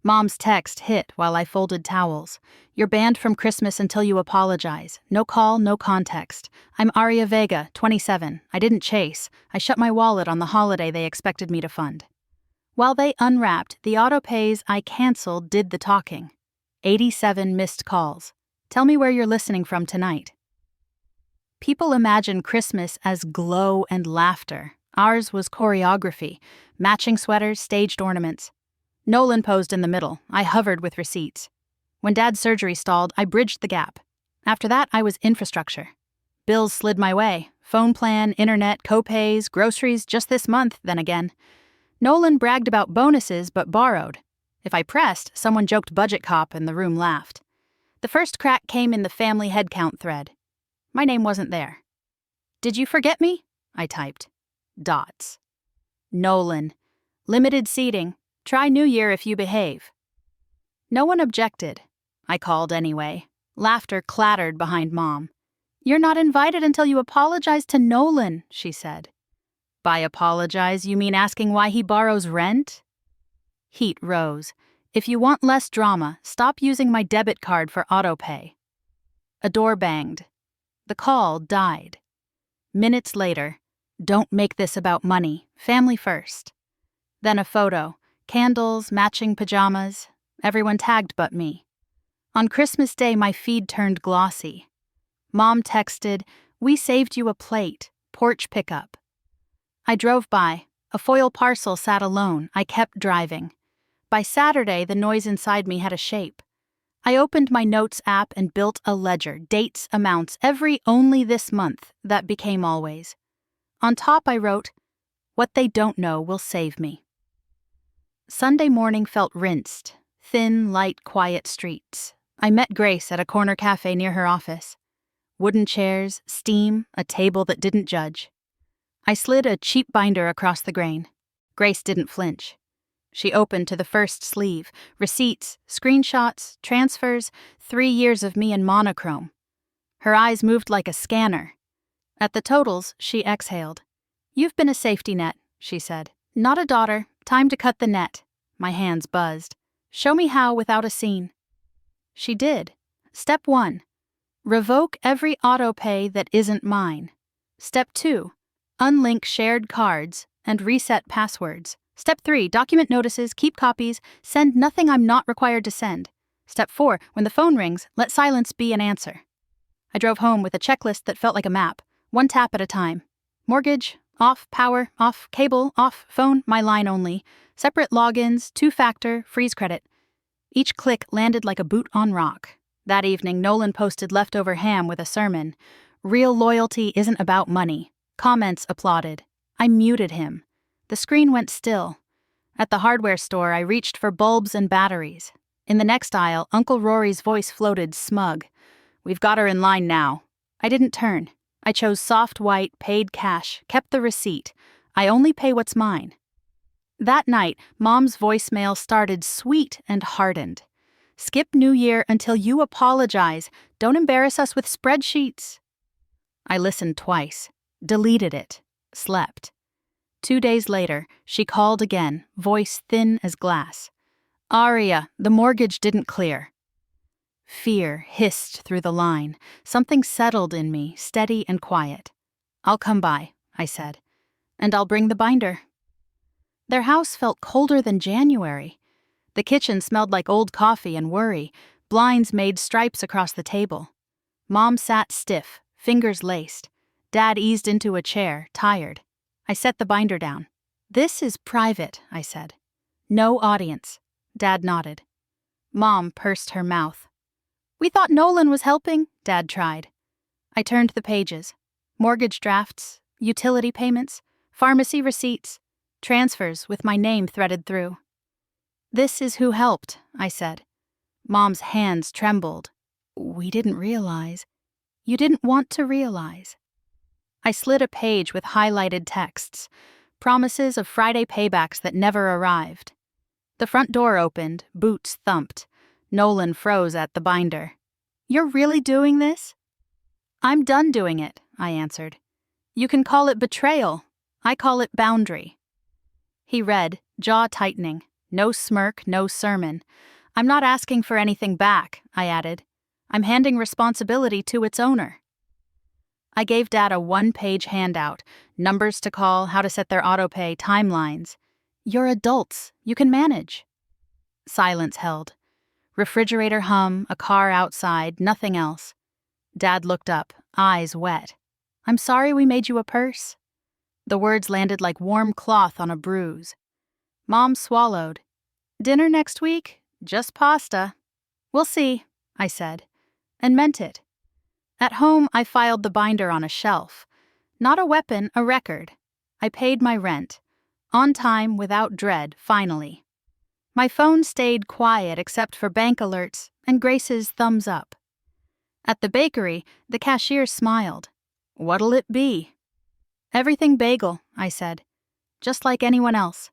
Mom's text hit while I folded towels. You're banned from Christmas until you apologize. No call, no context. I'm Aria Vega, 27. I didn't chase. I shut my wallet on the holiday they expected me to fund. While they unwrapped, the autopays I canceled did the talking. 87 missed calls. Tell me where you're listening from tonight. People imagine Christmas as glow and laughter. Ours was choreography, matching sweaters, staged ornaments. Nolan posed in the middle. I hovered with receipts. When Dad's surgery stalled, I bridged the gap. After that, I was infrastructure. Bills slid my way. Phone plan, internet, co-pays, groceries just this month, then again. Nolan bragged about bonuses but borrowed. If I pressed, someone joked budget cop and the room laughed. The first crack came in the family headcount thread. My name wasn't there. Did you forget me? I typed. Dots. Nolan. Limited seating. Try New Year if you behave. No one objected. I called anyway. Laughter clattered behind Mom. You're not invited until you apologize to Nolan, she said. By apologize, you mean asking why he borrows rent? Heat rose. If you want less drama, stop using my debit card for autopay. A door banged. The call died. Minutes later, don't make this about money, family first. Then a photo, candles, matching pajamas, everyone tagged but me. On Christmas Day, my feed turned glossy. Mom texted, "We saved you a plate, porch pickup." I drove by. A foil parcel sat alone. I kept driving. By Saturday, the noise inside me had a shape. I opened my notes app and built a ledger, dates, amounts, every only this month, that became always. On top I wrote, "What they don't know will save me." Sunday morning felt rinsed. Thin, light, quiet streets. I met Grace at a corner cafe near her office. Wooden chairs, steam, a table that didn't judge. I slid a cheap binder across the grain. Grace didn't flinch. She opened to the first sleeve, receipts, screenshots, transfers, 3 years of me in monochrome. Her eyes moved like a scanner. At the totals, she exhaled. "You've been a safety net," she said. "Not a daughter. Time to cut the net." My hands buzzed. "Show me how without a scene." She did. Step 1. Revoke every autopay that isn't mine. Step 2. Unlink shared cards and reset passwords. Step 3. Document notices, keep copies, send nothing I'm not required to send. Step 4. When the phone rings, let silence be an answer. I drove home with a checklist that felt like a map, one tap at a time. Mortgage, off, power, off, cable, off, phone, my line only. Separate logins, 2-factor, freeze credit. Each click landed like a boot on rock. That evening, Nolan posted leftover ham with a sermon. Real loyalty isn't about money. Comments applauded. I muted him. The screen went still. At the hardware store, I reached for bulbs and batteries. In the next aisle, Uncle Rory's voice floated smug. "We've got her in line now." I didn't turn. I chose soft white, paid cash, kept the receipt. I only pay what's mine. That night, Mom's voicemail started sweet and hardened. "Skip New Year until you apologize. Don't embarrass us with spreadsheets." I listened twice, deleted it, slept. 2 days later, she called again, voice thin as glass. "Aria, the mortgage didn't clear." Fear hissed through the line. Something settled in me, steady and quiet. "I'll come by," I said. "And I'll bring the binder." Their house felt colder than January. The kitchen smelled like old coffee and worry. Blinds made stripes across the table. Mom sat stiff, fingers laced. Dad eased into a chair, tired. I set the binder down. "This is private," I said. "No audience." Dad nodded. Mom pursed her mouth. "We thought Nolan was helping," Dad tried. I turned the pages. Mortgage drafts, utility payments, pharmacy receipts, transfers with my name threaded through. "This is who helped," I said. Mom's hands trembled. "We didn't realize." "You didn't want to realize." I slid a page with highlighted texts, promises of Friday paybacks that never arrived. The front door opened, boots thumped. Nolan froze at the binder. "You're really doing this?" "I'm done doing it," I answered. "You can call it betrayal. I call it boundary." He read, jaw tightening. No smirk, no sermon. I'm not asking for anything back, I added. I'm handing responsibility to its owner. I gave Dad a one-page handout, numbers to call, how to set their autopay, timelines. You're adults, you can manage. Silence held. Refrigerator hum, a car outside, nothing else. Dad looked up, eyes wet. I'm sorry we made you a purse. The words landed like warm cloth on a bruise. Mom swallowed. Dinner next week? Just pasta. We'll see, I said, and meant it. At home, I filed the binder on a shelf. Not a weapon, a record. I paid my rent. On time, without dread, finally. My phone stayed quiet except for bank alerts and Grace's thumbs up. At the bakery, the cashier smiled. What'll it be? Everything bagel, I said. Just like anyone else.